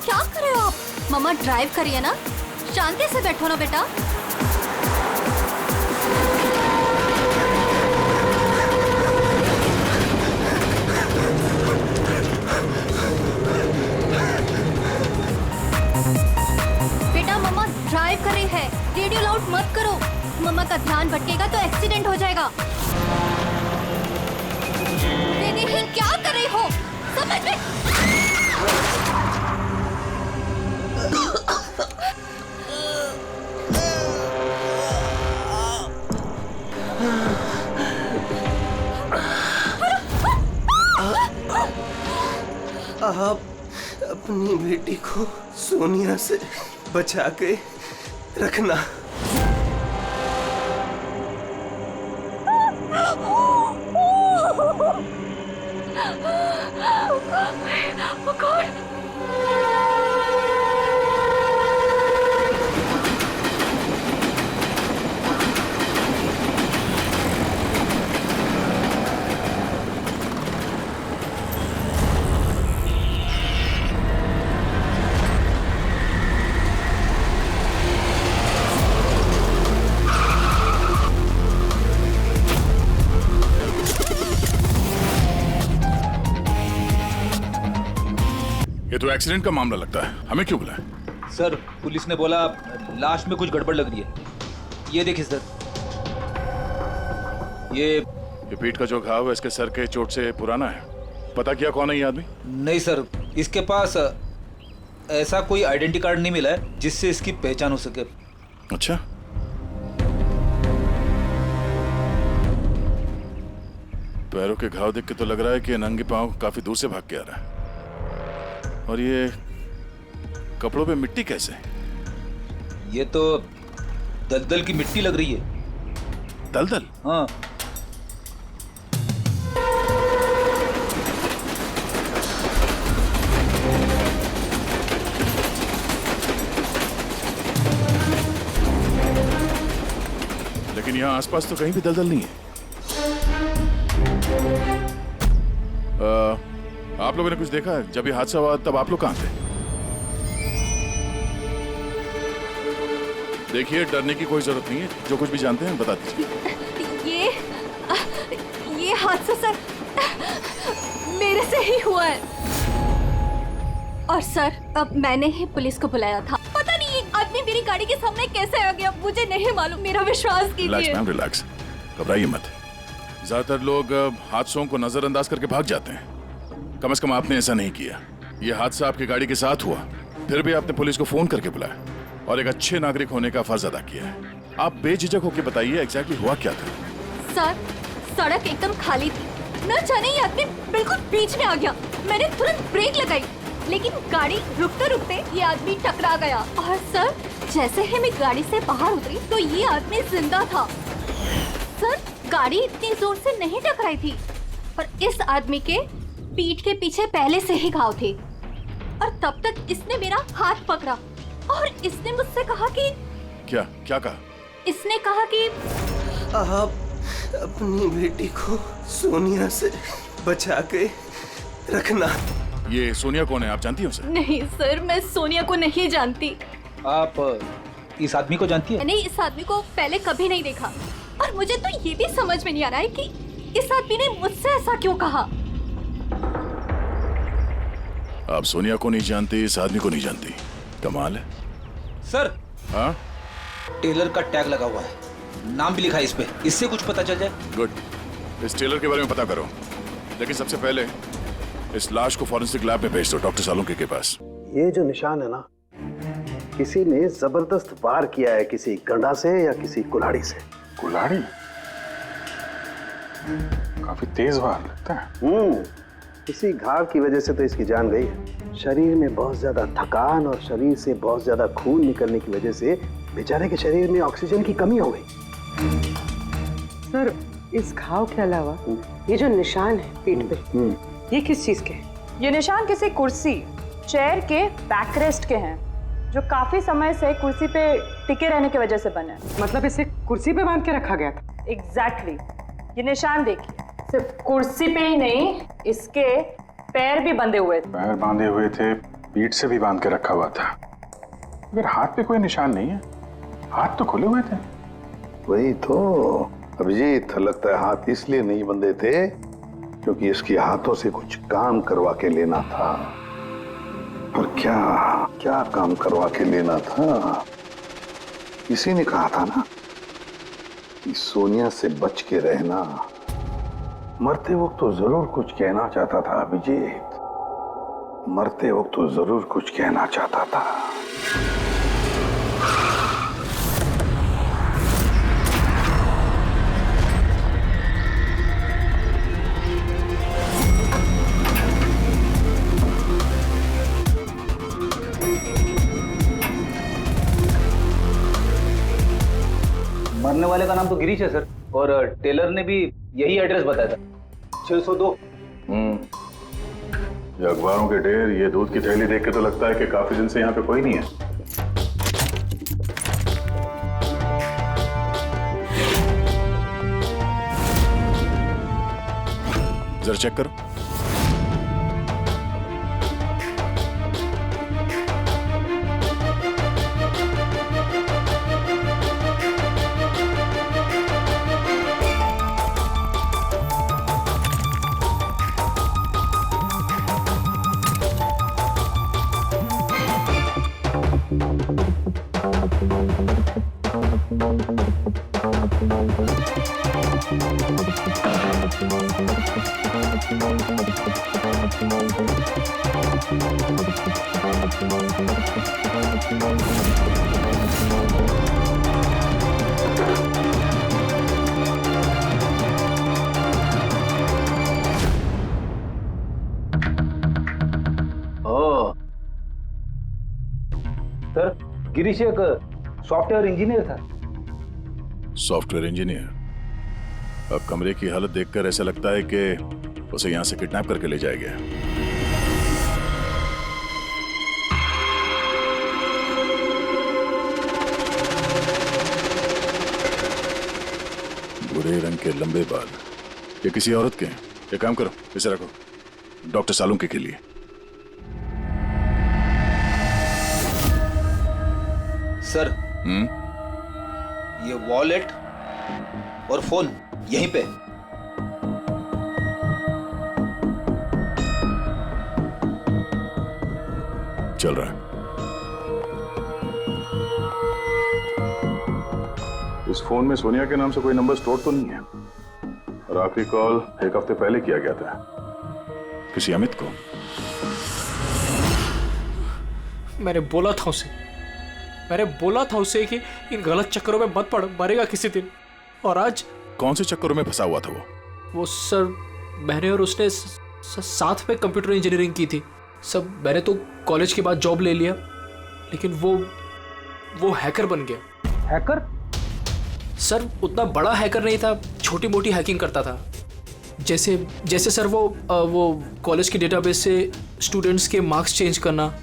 क्या कर रहे हो आप? मम्मा ड्राइव करिए ना, शांति से बैठो ना बेटा। बेटा मम्मा ड्राइव कर रही है, रेडियो लाउड मत करो। मम्मा का ध्यान भटकेगा तो एक्सीडेंट हो जाएगा। दीदी क्या कर रही हो? समझ में आप अपनी बेटी को सोनिया से बचा के रखना। ये तो एक्सीडेंट का मामला लगता है, हमें क्यों बुलाया? सर पुलिस ने बोला लाश में कुछ गड़बड़ लग रही है। ये देखिए सर, ये पीठ का जो घाव है इसके सर के चोट से पुराना है। पता किया कौन है ये आदमी? नहीं सर, इसके पास ऐसा कोई आइडेंटिटी कार्ड नहीं मिला है जिससे इसकी पहचान हो सके। अच्छा, पैरों के घाव देख के तो लग रहा है कि नंगे पांव काफी दूर से भाग के आ रहा है। और ये कपड़ों पे मिट्टी कैसे? ये तो दलदल की मिट्टी लग रही है। दलदल? हाँ। लेकिन यहाँ आसपास तो कहीं भी दलदल नहीं है। आप लोगों ने कुछ देखा है? जब ये हादसा हुआ तब आप लोग कहाँ थे? देखिए, डरने की कोई जरूरत नहीं है, जो कुछ भी जानते हैं बता दीजिए। ये हादसा सर मेरे से ही हुआ है। और सर अब मैंने ही पुलिस को बुलाया था। पता नहीं ये आदमी मेरी गाड़ी के सामने कैसे आ गया, मुझे नहीं मालूम। मेरा विश्वास कीजिए। रिलैक्स मैम, रिलैक्स, घबराइए मत। ज्यादातर लोग हादसों को नजरअंदाज करके भाग जाते हैं। कम से कम आपने ऐसा नहीं किया। ये हादसा आपकी गाड़ी के साथ हुआ, फिर भी आपने पुलिस को फोन करके बुलाया और एक अच्छे नागरिक होने का फर्ज अदा किया है। आप बेझिझक होकर बताइए एग्जैक्टली हुआ क्या था? सर सड़क एकदम खाली थी, न जाने ये आदमी बिल्कुल बीच में आ गया। मैंने तुरंत ब्रेक लगाई, लेकिन गाड़ी रुकते रुकते ये आदमी टकरा गया। और सर जैसे ही मैं गाड़ी से बाहर उतरी तो ये आदमी जिंदा था। सर गाड़ी इतनी जोर से नहीं टकराई थी, पर इस आदमी के पीठ के पीछे पहले से ही घाव थे। और तब तक इसने मेरा हाथ पकड़ा और इसने मुझसे कहा कि क्या कहा? इसने कहा कि आप अपनी बेटी को सोनिया से बचा के रखना। ये सोनिया कौन है, आप जानती हैं उसे? नहीं सर, मैं सोनिया को नहीं जानती। आप इस आदमी को जानती है? मैंने इस आदमी को पहले कभी नहीं देखा और मुझे तो ये भी समझ में नहीं आ रहा है कि इस आदमी ने मुझसे ऐसा क्यों कहा। आप सोनिया को नहीं जानती, इस आदमी को नहीं जानती, कमाल है। सर हाँ, टेलर का टैग लगा हुआ है, नाम भी लिखा है इस पे, इससे कुछ पता चल जाए। गुड, इस टेलर के बारे में पता करो, लेकिन सबसे पहले इस लाश को फॉरेंसिक लैब में भेज दो डॉक्टर सालुंके के पास। ये जो निशान है ना, किसी ने जबरदस्त वार किया है, किसी गंडा से या किसी कुल्हाड़ी से। कुल्हाड़ी? काफी तेज वार लगता है। इसी घाव की वजह से तो इसकी जान गई है। शरीर में बहुत ज्यादा थकान और शरीर से बहुत ज्यादा खून निकलने की वजह से बेचारे के शरीर में ऑक्सीजन की कमी हो गई। सर इस घाव के अलावा ये जो निशान है पीठ पे, ये किस चीज के हैं? ये निशान किसी कुर्सी, चेयर के बैकरेस्ट के हैं, जो काफी समय से कुर्सी पे टिके रहने की वजह से बने हैं। मतलब इसे कुर्सी पे बांध के रखा गया था? एग्जैक्टली। ये निशान देखिए, सिर्फ कुर्सी पे ही नहीं, इसके पैर भी बंधे हुए थे। पैर बांधे हुए थे, पीठ से भी बांध के रखा हुआ था, मगर हाथ पे कोई निशान नहीं है। हाथ तो खुले हुए थे। वही तो अभिजीत, लगता है हाथ इसलिए नहीं बंधे थे क्योंकि इसके हाथों से कुछ काम करवा के लेना था। पर क्या क्या काम करवा के लेना था? किसी ने कहा था ना कि सोनिया से बच के रहना। मरते वक्त तो जरूर कुछ कहना चाहता था अभिजीत, मरते वक्त तो जरूर कुछ कहना चाहता था। मरने वाले का नाम तो गिरीश है सर, और टेलर ने भी यही एड्रेस बताया था, 602। ये अखबारों के ढेर, ये दूध की थैली देख के तो लगता है कि काफी दिन से यहाँ पे कोई नहीं है। जरा चेक करो। सर, गिरीश एक सॉफ्टवेयर इंजीनियर था। Software engineer? अब कमरे की हालत देखकर ऐसा लगता है कि उसे यहां से किडनैप करके ले जाया गया। भूरे रंग के लंबे बाल, ये किसी औरत के हैं। एक काम करो, इसे रखो डॉक्टर सालुंके के लिए। सर, ये वॉलेट और फोन यहीं पे। चल रहा है। इस फोन में सोनिया के नाम से कोई नंबर स्टोर तो नहीं है, और आखिरी कॉल एक हफ्ते पहले किया गया था। किसी अमित को? मैंने बोला था उसे कि इन गलत चक्करों में मत पड़, मरेगा किसी दिन। और आज कौन से चक्करों में फंसा हुआ था वो? सर, मैंने और उसने साथ में कंप्यूटर इंजीनियरिंग की थी। सब मैंने तो कॉलेज के बाद जॉब ले लिया, लेकिन वो हैकर बन गया। हैकर? सर, उतना बड़ा हैकर नहीं था, छोटी मोटी हैकिंग करता था। जैसे सर वो कॉलेज के डेटाबेस से स्टूडेंट्स के मार्क्स चेंज करना,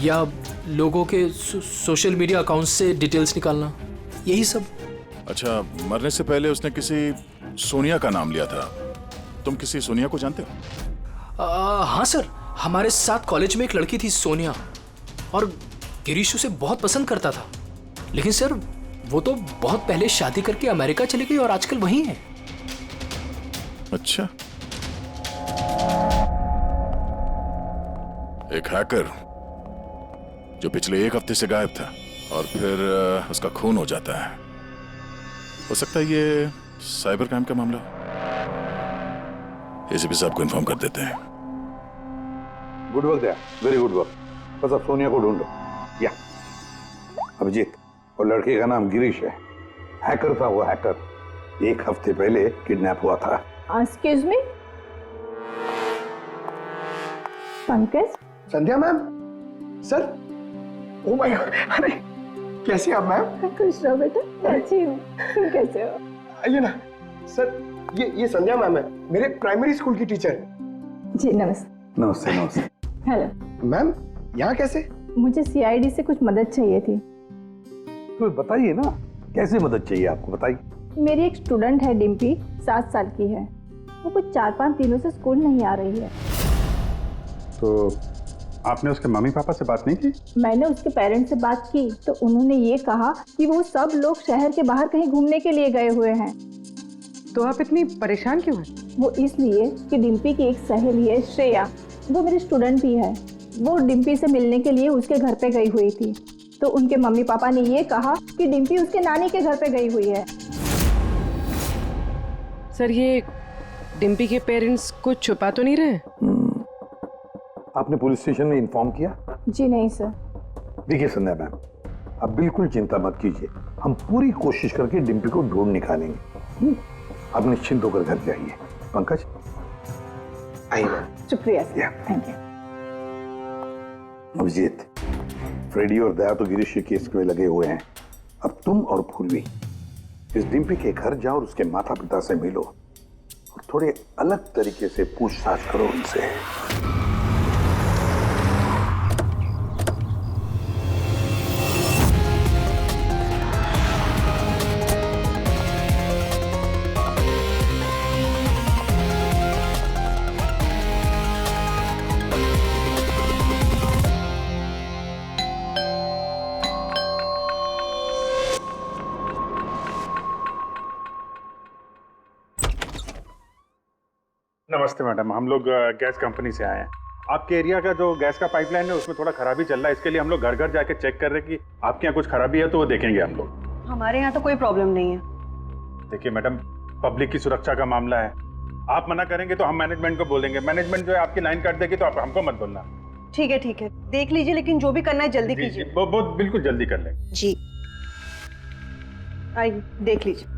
या लोगों के सोशल मीडिया अकाउंट्स से डिटेल्स निकालना, यही सब। अच्छा, मरने से पहले उसने किसी सोनिया का नाम लिया था। तुम किसी सोनिया को जानते हो? हाँ सर, हमारे साथ कॉलेज में एक लड़की थी सोनिया, और गिरीश उसे बहुत पसंद करता था। लेकिन सर, वो तो बहुत पहले शादी करके अमेरिका चली गई और आजकल वहीं है। अच्छा, एक हैकर जो पिछले एक हफ्ते से गायब था और फिर उसका खून हो जाता है। हो सकता है ये साइबर क्राइम का मामला। एसीपी साहब को इन्फॉर्म कर देते हैं। गुड वर्क यार, वेरी गुड वर्क। बस अब सोनिया को ढूंढो। या अभिजीत, और लड़के का नाम गिरीश है। हैकर था वो, हैकर। एक हफ्ते पहले किडनैप हुआ था। Excuse me, Pankaj? Sandhya ma'am? Sir, oh my God, अरे कैसे आप मैम? खुश रहो बेटा। अच्छी हूँ, तुम कैसे हो? आइए ना। सर, ये संध्या मैम है, मेरे प्राइमरी स्कूल की टीचर। जी नमस्ते। नमस्ते नमस्ते। हेलो मैम, यहाँ कैसे? मुझे सीआईडी से कुछ मदद चाहिए थी। तो बताइए ना, कैसे मदद चाहिए आपको, बताइए। मेरी एक स्टूडेंट है डिम्पी, 7 साल की है। वो कुछ 4-5 दिनों से स्कूल नहीं आ रही है। तो आपने उसके मम्मी पापा से बात नहीं की? मैंने उसके पेरेंट्स से बात की तो उन्होंने ये कहा कि वो सब लोग शहर के बाहर कहीं घूमने के लिए गए हुए हैं। तो आप इतनी परेशान क्यों हैं? वो इसलिए कि डिम्पी की एक सहेली है श्रेया, वो मेरी स्टूडेंट भी है। वो डिम्पी से मिलने के लिए उसके घर पे गई हुई थी, तो उनके मम्मी पापा ने ये कहा कि डिम्पी उसके नानी के घर पे गई हुई है। सर, ये डिम्पी के पेरेंट्स कुछ छुपा तो नहीं रहे? आपने पुलिस स्टेशन में इन्फॉर्म किया? जी नहीं सर। देखिए संध्या मैम, आप बिल्कुल चिंता मत कीजिए, हम पूरी कोशिश करके डिम्पी को ढूंढ निकालेंगे। आप निश्चिंत होकर घर जाइए। पंकज आइए। शुक्रिया sir, thank you. Abhijeet, Freddy और दया तो गिरीश के केस में लगे हुए हैं। अब तुम और पूर्वी इस डिम्पी के घर जाओ और उसके माता पिता से मिलो और थोड़े अलग तरीके से पूछताछ करो उनसे। नमस्ते मैडम, हम लोग गैस कंपनी से आए हैं। आपके एरिया का जो गैस का पाइपलाइन है उसमें थोड़ा खराबी चल रहा है, इसके लिए हम लोग घर घर जाके चेक कर रहे हैं कि आपके यहाँ कुछ खराबी है तो वो देखेंगे हम लोग। हमारे यहाँ तो कोई प्रॉब्लम नहीं है। देखिए मैडम, पब्लिक की सुरक्षा का मामला है, आप मना करेंगे तो हम मैनेजमेंट को बोलेंगे, मैनेजमेंट जो है आपकी लाइन काट देगी तो आप हमको मत बोलना। ठीक है, देख लीजिए, लेकिन जो भी करना है जल्दी कीजिए। वो बिल्कुल जल्दी कर लेंगे। जी, आइए देख लीजिए।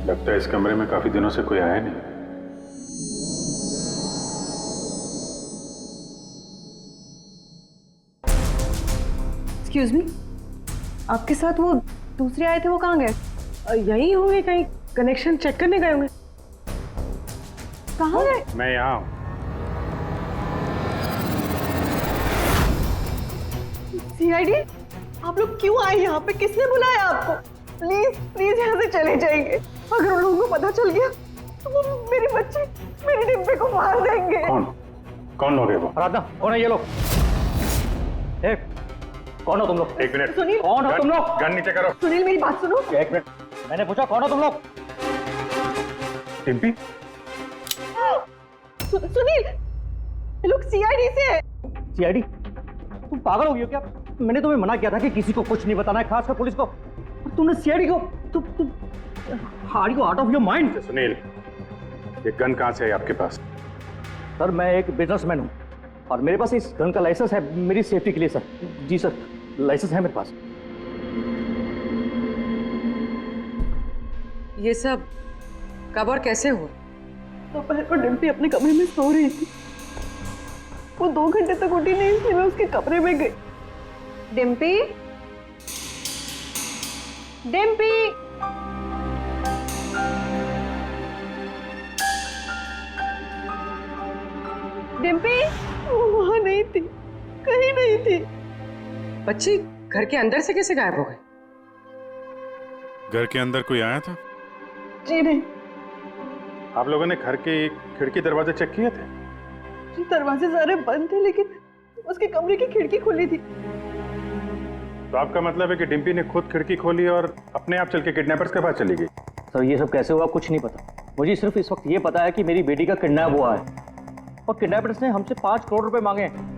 लगता है इस कमरे में काफी दिनों से कोई आया नहीं। एक्सक्यूज मी, आपके साथ वो दूसरे आए थे, वो कहाँ गए? यही होंगे, कहीं कनेक्शन चेक करने गए होंगे। कहाँ गए? मैं यहाँ हूँ। सीआईडी, आप लोग क्यों आए यहाँ पे? किसने बुलाया आपको? प्लीज प्लीज यहाँ से चले जाएंगे। अगर उन लोगों को पता चल गया तो वो मेरी बच्ची, मेरे डिब्बे को मार देंगे। कौन लोग है वो? आराधना, कौन है ये लोग? कौन हो तुम लोग? एक मिनट। सुनील, कौन हो तुम लोग? गन नीचे करो। सुनील मेरी बात सुनो। एक मिनट, मैंने पूछा कौन हो तुम लोग? डिम्पी? सुनील, ये लोग सीआईडी से है। सीआईडी? तुम पागल हो गई हो क्या? मैंने तुम्हें मना किया था कि किसी को कुछ नहीं बताना है, खासकर पुलिस को। तुमने सीआईडी को तुम are you out of your mind? Sunil, ये गन कहाँ से है आपके पास? सर, मैं एक बिजनेसमैन हूँ और मेरे पास इस गन का लाइसेंस है मेरी सेफ्टी के लिए सर। जी सर, लाइसेंस है मेरे पास। ये सब कब और कैसे हुआ? दोपहर को डिम्पी अपने कमरे में सो रही थी। वो 2 घंटे तक उठी नहीं, इसलिए मैं उसके कमरे में गई। डिम्पी, डिम्पी, डिम्पी, वो वहां नहीं थी, कहीं नहीं थी। बच्ची घर के अंदर से कैसे गायब हो गई? घर के अंदर कोई आया था? जी नहीं। आप लोगों ने घर के खिड़की दरवाजे चेक किए थे? जी, दरवाजे सारे बंद थे, लेकिन उसके कमरे की खिड़की खुली थी। तो आपका मतलब है कि डिम्पी ने खुद खिड़की खोली और अपने आप चल के किडनैपर्स के पास चली गई? सर, ये सब कैसे हुआ कुछ नहीं पता। मुझे सिर्फ इस वक्त ये पता है कि मेरी बेटी का किडनैप हुआ है और किडनैपर्स ने हमसे 5 करोड़ रुपए मांगे हैं।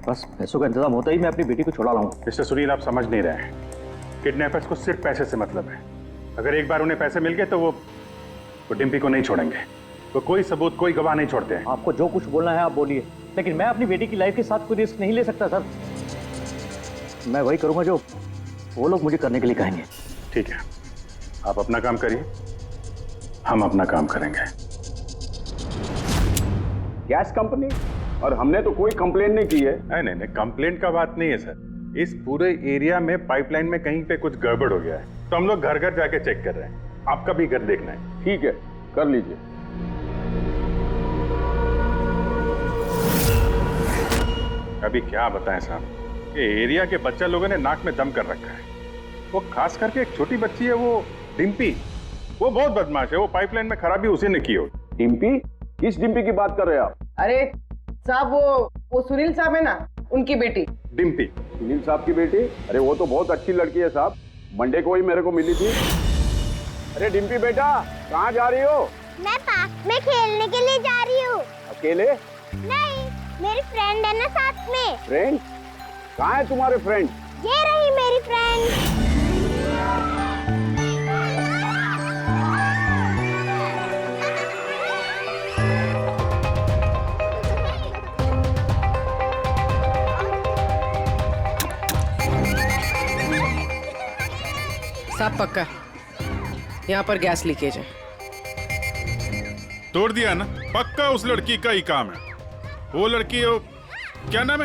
बस पैसों का इंतजाम होता ही मैं अपनी बेटी को छुड़ा लाऊंगा। मिस्टर सुनील, आप समझ नहीं रहे हैं। किडनैपर्स को सिर्फ पैसे से मतलब है। अगर एक बार उन्हें पैसे मिल गए तो वो डिम्पी को नहीं छोड़ेंगे। वो कोई सबूत, कोई गवाह नहीं छोड़ते हैं। आपको जो कुछ बोलना है आप बोलिए, लेकिन मैं अपनी बेटी की लाइफ के साथ कोई रिस्क नहीं ले सकता सर। मैं वही करूंगा जो वो लोग मुझे करने के लिए कहेंगे। ठीक है, आप अपना काम करिए, हम अपना काम करेंगे। गैस कंपनी, और हमने तो कोई कंप्लेंट नहीं की है। नहीं नहीं, कंप्लेंट का बात नहीं है सर। इस पूरे एरिया में पाइपलाइन में कहीं पे कुछ गड़बड़ हो गया है, तो हम लोग घर घर जाके चेक कर रहे हैं। आपका भी घर देखना है। ठीक है, कर लीजिए। अभी क्या बताएं साहब, ये एरिया के बच्चा लोगों ने नाक में दम कर रखा है। वो खास करके एक छोटी बच्ची है, वो डिम्पी, वो बहुत बदमाश है। वो पाइपलाइन में खराबी उसी ने की हो। डिम्पी? किस डिम्पी की बात कर रहे हैं आप? अरे साहब, वो सुनील साहब है ना, उनकी बेटी। डिम्पी? सुनील साहब की बेटी? अरे वो तो बहुत अच्छी लड़की है साहब, मंडे को ही मेरे को मिली थी। अरे डिम्पी बेटा, कहाँ जा रही हो? मैं पार्क में खेलने के लिए जा रही हूँ। अकेले? नहीं, मेरी फ्रेंड है ना साथ में। फ्रेंड? कहाँ है तुम्हारे फ्रेंड? ये रही मेरी फ्रेंड। साहब पक्का यहाँ पर गैस लीकेज है। तोड़ दिया ना, पक्का उस लड़की का ही काम है। वो लड़की, क्या नाम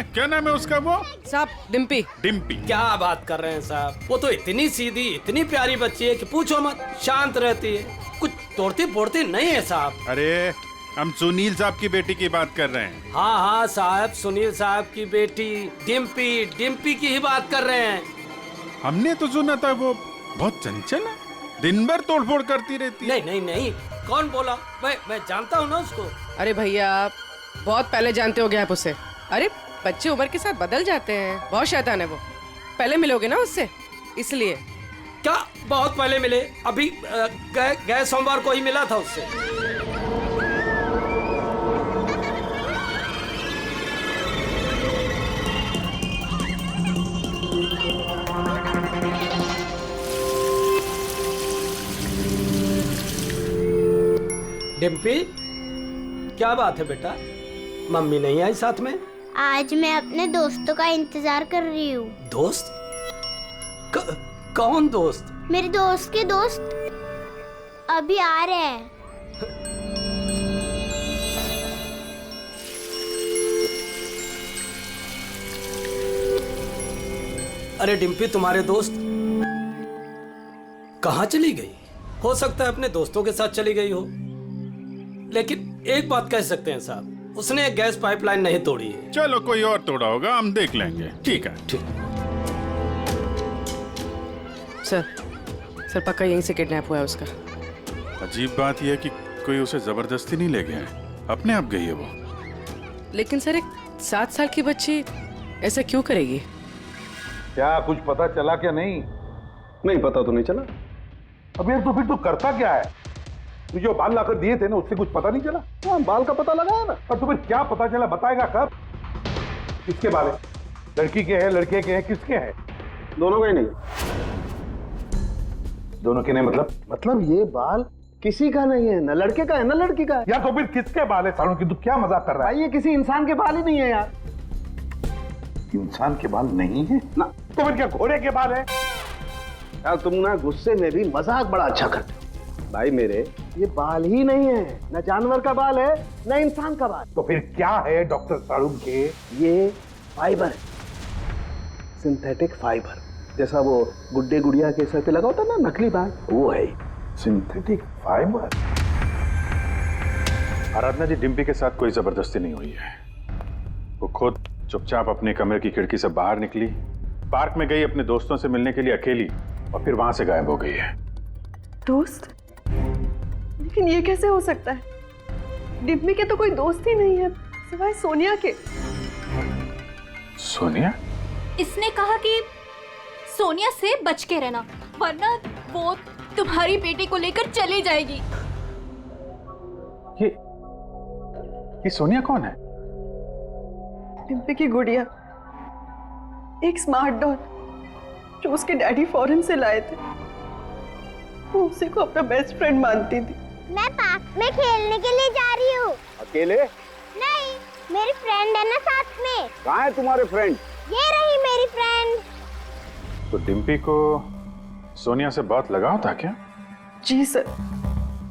है उसका? वो साहब डिम्पी। डिम्पी? क्या बात कर रहे हैं साहब, वो तो इतनी सीधी, इतनी प्यारी बच्ची है कि पूछो मत। शांत रहती है, कुछ तोड़ती फोड़ती नहीं है साहब। अरे हम सुनील साहब की बेटी की बात कर रहे हैं। हाँ हाँ साहब, सुनील साहब की बेटी डिम्पी की ही बात कर रहे हैं। हमने तो सुना था वो बहुत चंचल है, दिन भर तोड़फोड़ करती रहती है। नहीं, कौन बोला? मैं जानता हूँ ना उसको। अरे भैया, आप बहुत पहले जानते हो गैप उसे। अरे बच्चे उम्र के साथ बदल जाते हैं, बहुत शैतान है वो। पहले मिलोगे ना उससे, इसलिए। क्या बहुत पहले मिले? अभी गए सोमवार को ही मिला था उससे। डिम्पी, क्या बात है बेटा, मम्मी नहीं आई साथ में? आज मैं अपने दोस्तों का इंतजार कर रही हूँ। दोस्त? कौन दोस्त? मेरे दोस्त के दोस्त अभी आ रहे हैं। अरे डिम्पी, तुम्हारे दोस्त कहाँ चली गई? हो सकता है अपने दोस्तों के साथ चली गई हो, लेकिन एक बात कह सकते हैं साहब, उसने गैस पाइपलाइन नहीं तोड़ी है। चलो कोई और तोड़ा होगा, हम देख लेंगे। ठीक है। सर पक्का यहीं से किडनैप हुआ है उसका। अजीब बात यह है कि कोई उसे जबरदस्ती नहीं ले गया है, अपने आप गई है वो। लेकिन सर, एक 7 साल की बच्ची ऐसा क्यों करेगी? क्या कुछ पता चला क्या? नहीं पता तो नहीं चला। अब यार तो फिर तो करता क्या है? तू जो बाल लाकर दिए थे ना, उससे कुछ पता नहीं चला? हाँ, बाल का पता लगाया ना। और तुम्हें क्या पता चला, बताएगा कब? किसके बाल है? लड़की के हैं, लड़के के हैं, किसके हैं? दोनों के नहीं। दोनों के नहीं मतलब ये बाल किसी का नहीं है, ना लड़के का है ना लड़की का है। यार तो फिर किसके बाल है सालों की? तू क्या मजाक कर रहा है? ये किसी इंसान के बाल ही नहीं है यार। इंसान के बाल नहीं है ना, तो फिर क्या घोड़े के बाल है? यार तुम ना गुस्से में भी मजाक बड़ा अच्छा करते हो। भाई मेरे, ये बाल ही नहीं है, ना जानवर का बाल है ना इंसान का बाल। तो फिर क्या है डॉक्टर सारूम के? ये फाइबर है, सिंथेटिक फाइबर। जैसा वो गुड्डे गुड़िया के सर पे लगा होता ना नकली बाल, वो है सिंथेटिक फाइबर। आराधना जी, डिम्पी के साथ कोई जबरदस्ती नहीं हुई है। वो खुद चुपचाप अपने कमरे की खिड़की से बाहर निकली, पार्क में गई अपने दोस्तों से मिलने के लिए अकेली, और फिर वहां से गायब हो गई है। दोस्त? लेकिन ये कैसे हो सकता है? डिम्पी के तो कोई दोस्त ही नहीं है सिवाय सोनिया के। सोनिया? इसने कहा कि सोनिया से बच के रहना, वरना वो तुम्हारी बेटी को लेकर चली जाएगी। ये सोनिया कौन है? डिम्पी की गुड़िया, एक स्मार्ट डॉल जो उसके डैडी फॉरेन से लाए थे। वो उसी को अपना बेस्ट फ्रेंड मानती थी। मैं पार्क में खेलने के लिए जा रही हूँ। अकेले? नहीं, मेरी फ्रेंड है ना साथ में। कहाँ है तुम्हारे फ्रेंड? ये रही मेरी फ्रेंड। तो डिम्पी को सोनिया से बहुत लगाव था क्या? जी सर,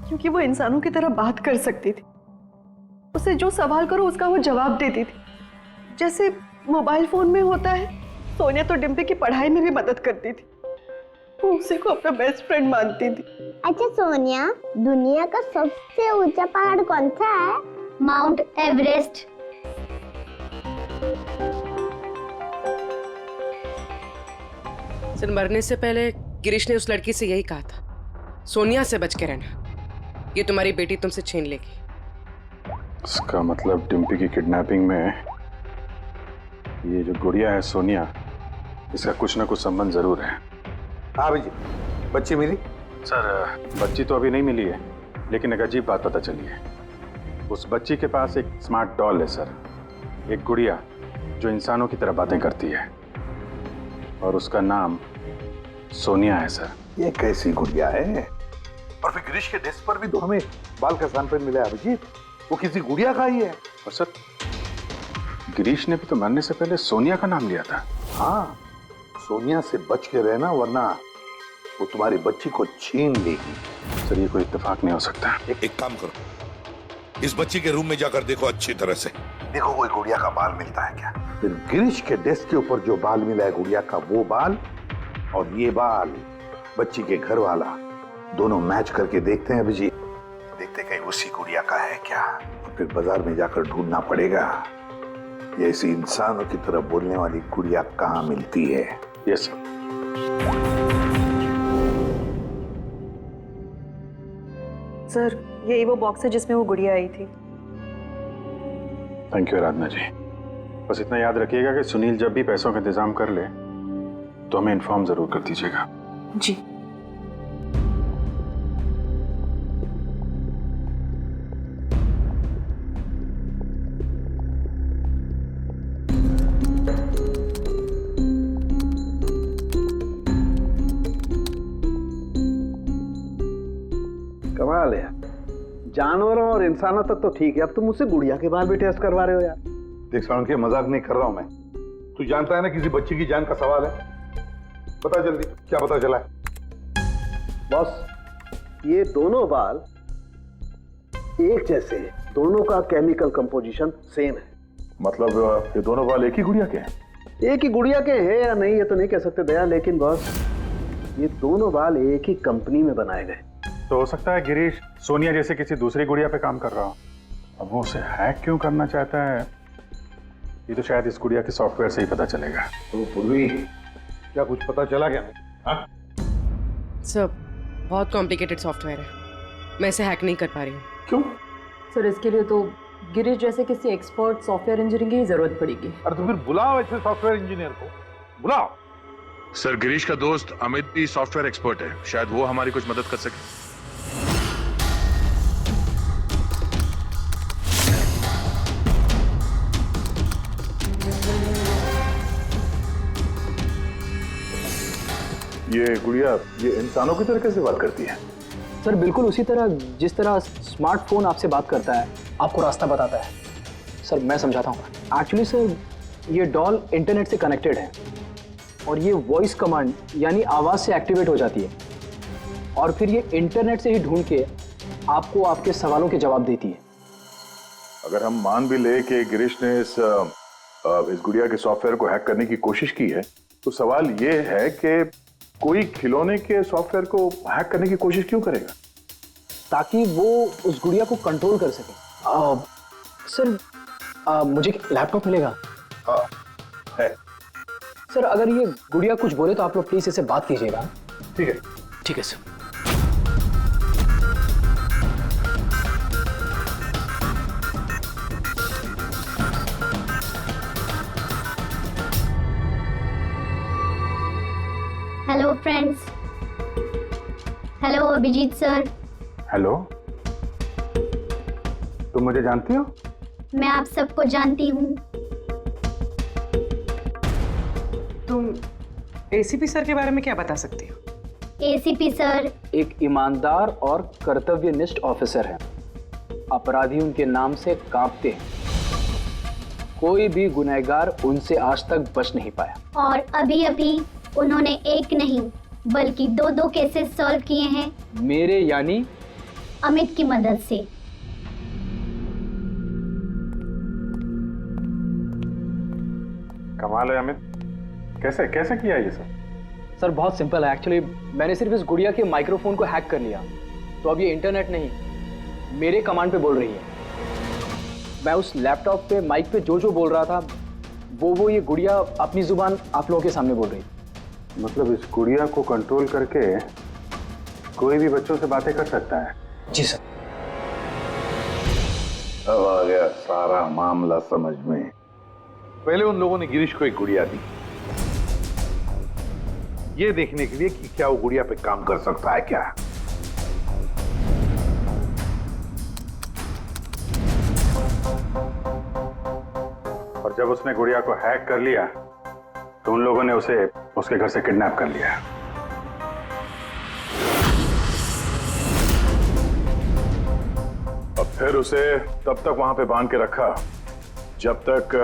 क्योंकि वो इंसानों की तरह बात कर सकती थी। उसे जो सवाल करो उसका वो जवाब देती थी। जैसे मोबाइल फोन में होता है, सोनिया तो डिम्पी की पढ़ाई में भी मदद करती थी। वो उसी को अपना बेस्ट फ्रेंड मानती थी। अच्छा सोनिया, दुनिया का सबसे ऊंचा पहाड़ कौन सा है? Mount Everest. सर, मरने से पहले गिरीश ने उस लड़की से यही कहा था, सोनिया से बच के रहना, ये तुम्हारी बेटी तुमसे छीन लेगी। इसका मतलब डिम्पी की किडनैपिंग में ये जो गुड़िया है सोनिया, इसका कुछ ना कुछ संबंध जरूर है। हाँ भाई जी, बच्ची मिली? सर, बच्ची तो अभी नहीं मिली है, लेकिन एक अजीब बात पता चली है। उस बच्ची के पास एक स्मार्ट डॉल है सर, एक गुड़िया जो इंसानों की तरह बातें करती है, और उसका नाम सोनिया है सर। ये कैसी गुड़िया है? और फिर गिरीश के डेस्क पर भी तो हमें बाल का सैंपल मिला है अभिजीत, वो किसी गुड़िया का ही है। और सर, गिरीश ने भी तो मरने से पहले सोनिया का नाम लिया था। हाँ, सोनिया से बच के रहना, वरना वो तुम्हारी बच्ची को छीन लेगी। सर, ये कोई इत्तेफाक नहीं हो सकता। एक काम करो, इस बच्ची के रूम में जाकर देखो अच्छी तरह से। देखो कोई गुड़िया का बाल मिलता है क्या। फिर गिरीश के डेस्क के ऊपर जो बाल मिला है गुड़िया का, वो बाल और ये बाल बच्ची के घर वाला, दोनों मैच करके देखते हैं अभिजीत। देखते कहीं उसी गुड़िया का है क्या। और फिर बाजार में जाकर ढूंढना पड़ेगा ये ऐसी इंसानों की तरह बोलने वाली गुड़िया कहाँ मिलती है। Yes sir. सर, यही वो बॉक्स है जिसमें वो गुड़िया आई थी। थैंक यू आराधना जी। बस इतना याद रखिएगा कि सुनील जब भी पैसों का इंतजाम कर ले तो हमें इन्फॉर्म जरूर कर दीजिएगा। जी। कमाल है, जानवरों और इंसानों तक तो ठीक है, अब तुम मुझसे गुड़िया के बाल भी टेस्ट करवा रहे हो यार। देख साउंड के मजाक नहीं कर रहा हूं मैं। तू जानता है ना किसी बच्ची की जान का सवाल है। बता जल्दी, क्या पता चला है? बॉस, ये दोनों बाल एक जैसे हैं, दोनों का केमिकल कंपोजिशन सेम है। मतलब ये दोनों बाल एक ही गुड़िया के हैं? एक ही गुड़िया के हैं या नहीं ये तो नहीं कह सकते दया, लेकिन बॉस ये दोनों बाल एक ही कंपनी में बनाए गए। तो हो सकता है गिरीश सोनिया जैसे किसी दूसरी गुड़िया पे काम कर रहा हो। अब वो उसे हैक क्यों करना चाहता है, ये तो शायद इस गुड़िया के सॉफ्टवेयर से ही पता चलेगा। तो पूर्वी, क्या कुछ पता चला क्या? हाँ? सर, बहुत कॉम्प्लिकेटेड सॉफ्टवेयर है, मैं इसे हैक नहीं कर पा रही हूँ। क्यों? सर, इसके लिए तो गिरीश जैसे किसी एक्सपर्ट सॉफ्टवेयर इंजीनियर की जरूरत पड़ेगी। अरे तो फिर बुलाओ ऐसे सॉफ्टवेयर इंजीनियर को, बुलाओ। सर, गिरीश का दोस्त अमित भी सॉफ्टवेयर एक्सपर्ट है, शायद वो हमारी कुछ मदद कर सके। ये गुड़िया ये इंसानों की तरह कैसे बात करती है? सर, बिल्कुल उसी तरह जिस तरह स्मार्टफोन आपसे बात करता है, आपको रास्ता बताता है। सर, मैं समझाता हूँ। एक्चुअली सर, ये डॉल इंटरनेट से कनेक्टेड है और ये वॉइस कमांड यानी आवाज़ से एक्टिवेट हो जाती है और फिर ये इंटरनेट से ही ढूंढ के आपको आपके सवालों के जवाब देती है। अगर हम मान भी ले कि गिरीश ने इस गुड़िया के सॉफ्टवेयर को हैक करने की कोशिश की है, तो सवाल ये है कि कोई खिलौने के सॉफ्टवेयर को हैक करने की कोशिश क्यों करेगा? ताकि वो उस गुड़िया को कंट्रोल कर सके। सर, मुझे लैपटॉप मिलेगा? है। सर, अगर ये गुड़िया कुछ बोले तो आप लोग प्लीज इसे बात कीजिएगा। ठीक है। ठीक है sir. Hello friends. Hello Abhijeet sir. Hello, तुम मुझे जानती हो? मैं आप सबको जानती हूँ। तुम एसीपी सर के बारे में क्या बता सकती हो? एसीपी सर एक ईमानदार और कर्तव्यनिष्ठ ऑफिसर हैं। अपराधी उनके नाम से कांपते हैं। कोई भी गुनहगार उनसे आज तक बच नहीं पाया। और अभी अभी उन्होंने एक नहीं बल्कि दो केसेस सॉल्व किए हैं मेरे यानी अमित की मदद से। कमाल है अमित, कैसे कैसे किया ये सब? सर बहुत सिंपल है एक्चुअली। मैंने सिर्फ इस गुड़िया के माइक्रोफोन को हैक कर लिया, तो अब ये इंटरनेट नहीं मेरे कमांड पे बोल रही है। मैं उस लैपटॉप पे माइक पे जो बोल रहा था वो ये गुड़िया अपनी जुबान आप लोगों के सामने बोल रही। मतलब इस गुड़िया को कंट्रोल करके कोई भी बच्चों से बातें कर सकता है? जी सर। अब आ गया सारा मामला समझ में। पहले उन लोगों ने गिरीश को एक गुड़िया दी, ये देखने के लिए कि क्या वो गुड़िया पे काम कर सकता है क्या। और जब उसने गुड़िया को हैक कर लिया तो उन लोगों ने उसे उसके घर से किडनैप कर लिया। और फिर उसे तब तक वहां पे बांध के रखा जब तक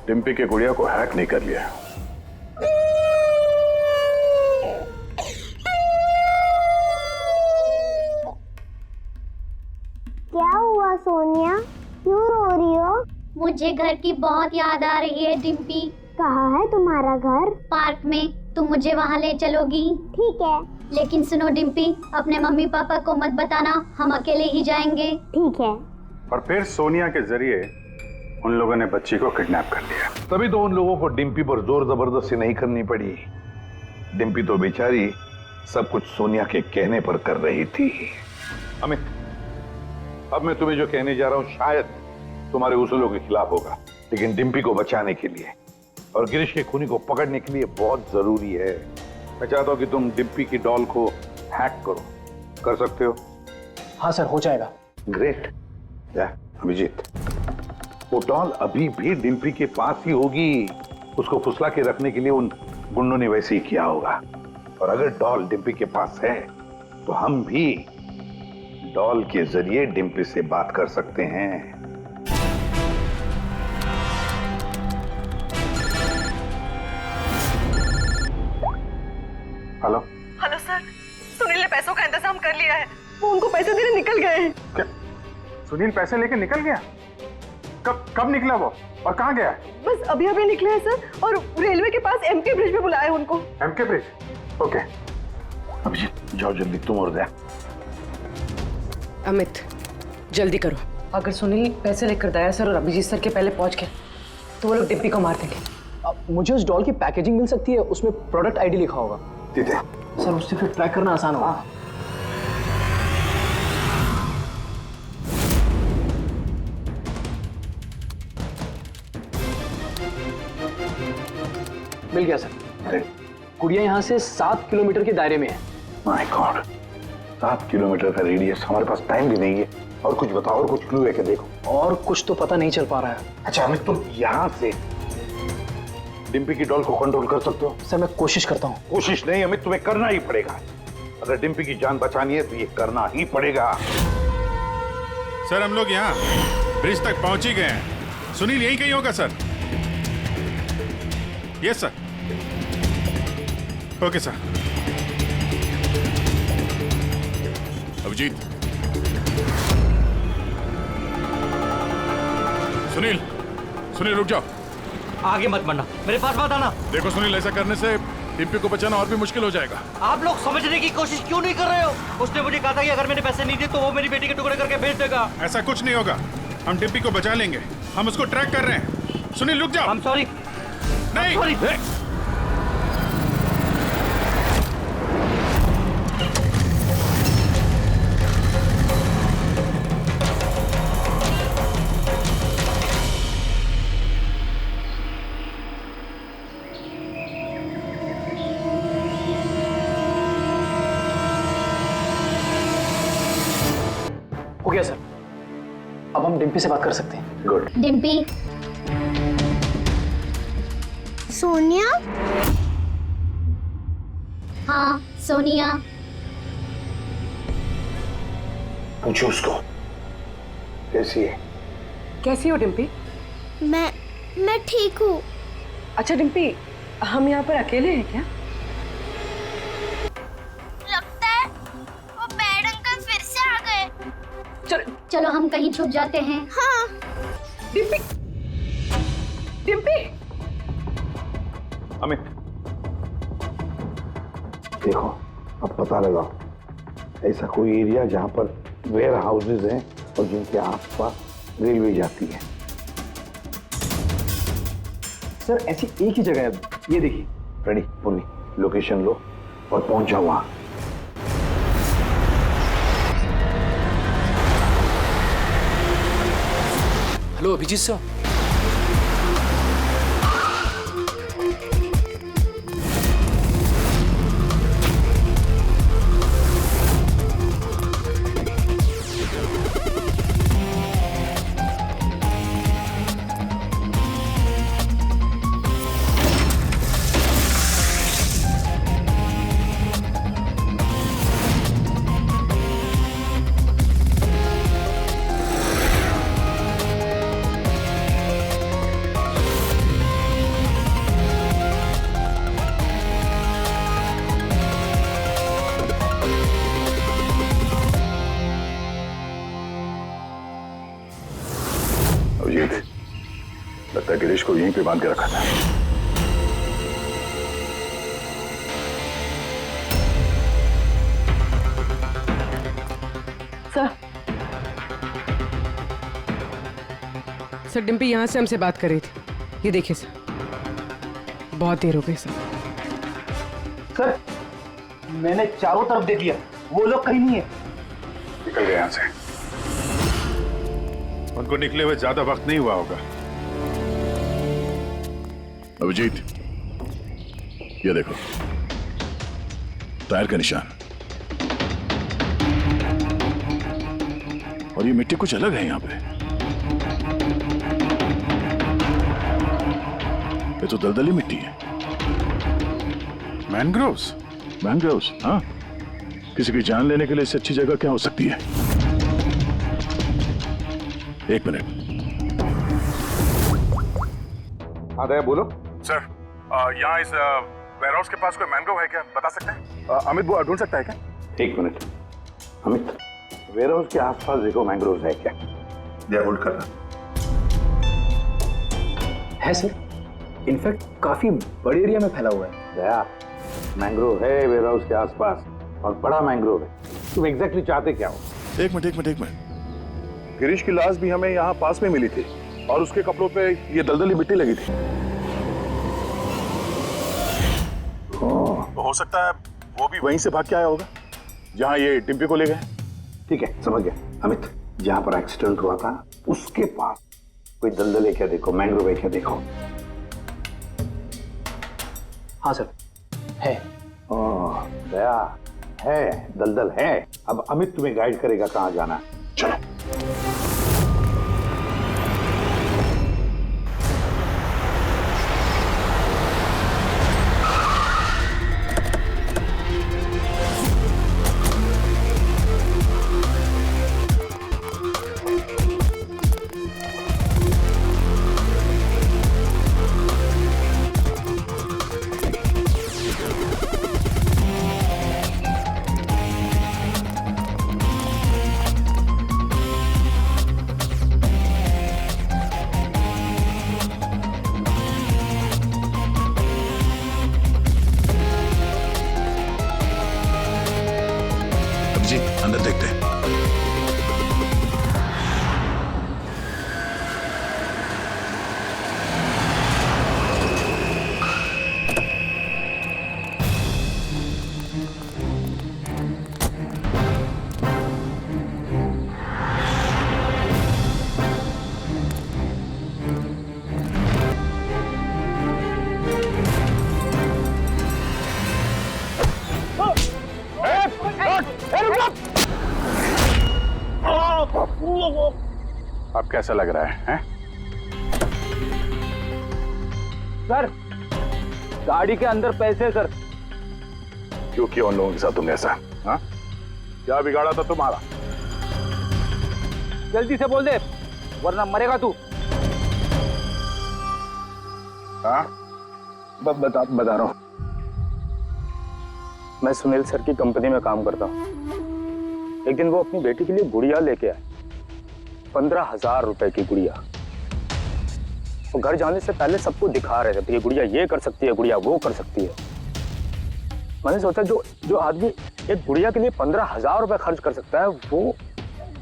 डिम्पी के गुड़िया को हैक नहीं कर लिया। क्या हुआ सोनिया, क्यों रो रही हो? मुझे घर की बहुत याद आ रही है डिम्पी। कहाँ है तुम्हारा घर? पार्क में, तुम मुझे वहाँ ले चलोगी? ठीक है। लेकिन सुनो डिम्पी, अपने मम्मी पापा को मत बताना, हम अकेले ही जाएंगे। ठीक है। और फिर सोनिया के जरिए उन लोगों ने बच्ची को किडनैप कर लिया। तभी तो उन लोगों को डिम्पी पर जोर जबरदस्ती नहीं करनी पड़ी। डिम्पी तो बेचारी सब कुछ सोनिया के कहने पर कर रही थी। अमित, अब मैं तुम्हें जो कहने जा रहा हूं शायद तुम्हारे उसूलों के खिलाफ होगा, लेकिन डिम्पी को बचाने के लिए और गिरीश के खूनी को पकड़ने के लिए बहुत जरूरी है। मैं चाहता हूं कि तुम डिम्पी की डॉल को हैक करो। कर सकते हो? हाँ सर, हो जाएगा। ग्रेट। अभिजीत, वो डॉल अभी भी डिम्पी के पास ही होगी। उसको फुसला के रखने के लिए उन गुंडों ने वैसे ही किया होगा। और अगर डॉल डिम्पी के पास है तो हम भी डॉल के जरिए डिम्पी से बात कर सकते हैं। हेलो हेलो सर, सुनील ने पैसों का इंतजाम कर लिया है, वो उनको पैसे देने निकल गए हैं। क्या सुनील पैसे लेके निकल गया? कब निकला वो और कहाँ गया? बस अभी अभी निकले हैं सर, और रेलवे के पास एमके ब्रिज पे बुलाया है उनको। MK bridge? ओके। अभिजीत जाओ जल्दी, तुम और दया। अमित जल्दी करो। अगर सुनील पैसे लेकर दया सर और अभिजीत सर के पहले पहुंच गए तो वो लोग डिम्पी को मार देंगे। मुझे उस डॉल की पैकेजिंग मिल सकती है, उसमें प्रोडक्ट आईडी लिखा होगा। सर उससे फिर ट्रैक करना आसान होगा। मिल गया सर। गुड़िया यहाँ से 7 किलोमीटर के दायरे में है। माय गॉड, 7 किलोमीटर का रेडियस। हमारे पास टाइम भी नहीं है। और कुछ बताओ, और कुछ क्लू है क्या? देखो और कुछ तो पता नहीं चल पा रहा है। अच्छा अमित, तुम यहाँ से डिम्पी की डॉल को कंट्रोल कर सकते हो? सर मैं कोशिश करता हूँ। कोशिश नहीं अमित, तुम्हें करना ही पड़ेगा। अगर डिम्पी की जान बचानी है तो ये करना ही पड़ेगा। सर हम लोग यहाँ ब्रिज तक पहुंच ही गए हैं। सुनील यहीं कहीं होगा sir. Yes sir. Okay sir. Abhijeet, Sunil, Sunil रुक जाओ। आगे मत बढ़ना, मेरे पास मत आना। देखो सुनील, ऐसा करने से डिम्पी को बचाना और भी मुश्किल हो जाएगा। आप लोग समझने की कोशिश क्यों नहीं कर रहे हो? उसने मुझे कहा था कि अगर मैंने पैसे नहीं दिए तो वो मेरी बेटी के टुकड़े करके भेज देगा। ऐसा कुछ नहीं होगा, हम डिम्पी को बचा लेंगे। हम उसको ट्रैक कर रहे हैं। सुनील रुक जाओ। सॉरी। नहीं सॉरी। हो गया सर, अब हम डिम्पी से बात कर सकते हैं। गुड। डिम्पी। सोनिया? हाँ सोनिया। पूछो उसको कैसी है। कैसी हो डिम्पी? मैं ठीक हूँ। अच्छा डिम्पी, हम यहाँ पर अकेले हैं क्या? लगता है वो बैड अंकल फिर से आ गए। चलो हम कहीं छुप जाते हैं। हाँ। डिम्पी, डिम्पी, अमित, देखो अब पता लगाओ ऐसा कोई एरिया जहां पर वेयर हाउसेज हैं और जिनके आसपास रेलवे जाती है। सर ऐसी एक ही जगह है, ये देखिए। रेडी पुन्नी, लोकेशन लो और पहुंच जाओ वहां। Hello Abhijeet sir. अभिजीत, लगता है गिरीश को यहीं पे बांध के रखा था। सर डिम्पी यहाँ से हमसे बात कर रही थी। ये देखिए सर, बहुत देर हो गई सर। सर मैंने चारों तरफ देख लिया, वो लोग कहीं नहीं है। निकल गए यहाँ से। उनको निकले हुए ज्यादा वक्त नहीं हुआ होगा। अभिजीत, ये देखो, टायर का निशान। और ये मिट्टी कुछ अलग है यहाँ पे। ये तो दलदली मिट्टी है। मैनग्रोव्स? मैनग्रोव्स, हाँ। किसी की जान लेने के लिए इससे अच्छी जगह क्या हो सकती है? एक मिनट। हाँ दया बोलो। सर, यहाँ इस वेयरहाउस के पास कोई मैनग्रोव है क्या, बता सकते हैं? अमित वो ढूंढ सकता है क्या? एक मिनट अमित, वेयरहाउस के आसपास देखो मैंग्रोव है क्या? दया होल्ड कर रहा है सर, इनफैक्ट काफी बड़े एरिया में फैला हुआ है। दया, मैंग्रोव है वेयरहाउस के आसपास और बड़ा मैंग्रोव है। तुम एग्जैक्टली चाहते क्या हो? एक मिनट। गिरीश की लाश भी हमें यहाँ पास में मिली थी और उसके कपड़ों पे ये दलदली मिट्टी लगी थी। तो हो सकता है वो भी वहीं से भाग के आया होगा जहाँ ये डिम्पी को ले गए। ठीक है, समझ गया अमित। जहां पर एक्सीडेंट हुआ था उसके पास कोई दलदल है क्या देखो, मैंग्रोव है क्या देखो। हाँ सर, है। ओह दया, है दलदल है। अब अमित तुम्हें गाइड करेगा कहां जाना है। चलो। अंदर देखते हैं। अब कैसा लग रहा है? सर गाड़ी के अंदर पैसे सर। क्यों किया उन लोगों के साथ तुमने ऐसा? हाँ, क्या बिगाड़ा था तुम्हारा? जल्दी से बोल दे वरना मरेगा तू। हाँ, बता रहा हूँ। मैं सुनील सर की कंपनी में काम करता हूँ। एक दिन वो अपनी बेटी के लिए गुड़िया लेके आए, 15,000 रुपए की गुड़िया। वो घर जाने से पहले सबको दिखा रहे थे, तो ये गुड़िया ये कर सकती है, गुड़िया वो कर सकती है। मैंने सोचा जो आदमी एक गुड़िया के लिए 15,000 रुपए खर्च कर सकता है, वो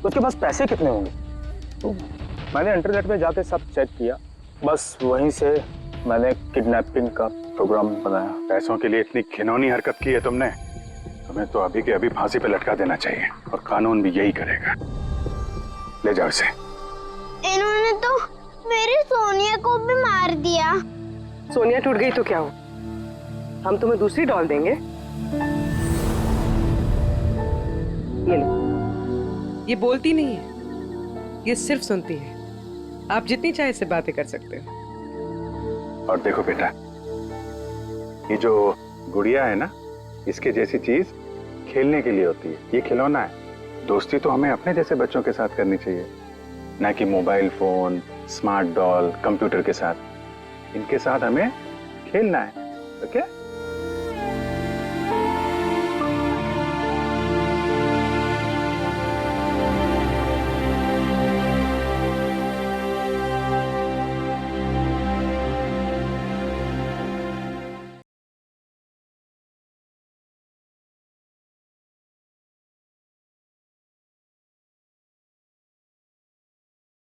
उसके पास पैसे कितने होंगे। तो मैंने इंटरनेट में जाके सब चेक किया, बस वहीं से मैंने किडनैपिंग का प्रोग्राम बनाया। पैसों के लिए इतनी घिनौनी हरकत की है तुमने, तुम्हें तो अभी के अभी फांसी पे लटका देना चाहिए, और कानून भी यही करेगा। ले जाओ इसे। इन्होंने तो मेरी सोनिया को भी मार दिया। सोनिया टूट गई तो क्या हो, हम तुम्हें दूसरी डॉल देंगे। ये लो। ये बोलती नहीं है, ये सिर्फ सुनती है। आप जितनी चाहे इससे बातें कर सकते हो। और देखो बेटा, ये जो गुड़िया है ना, इसके जैसी चीज खेलने के लिए होती है, ये खिलौना है। दोस्ती तो हमें अपने जैसे बच्चों के साथ करनी चाहिए, ना कि mobile phone, smart doll, computer के साथ। इनके साथ हमें खेलना है, ओके?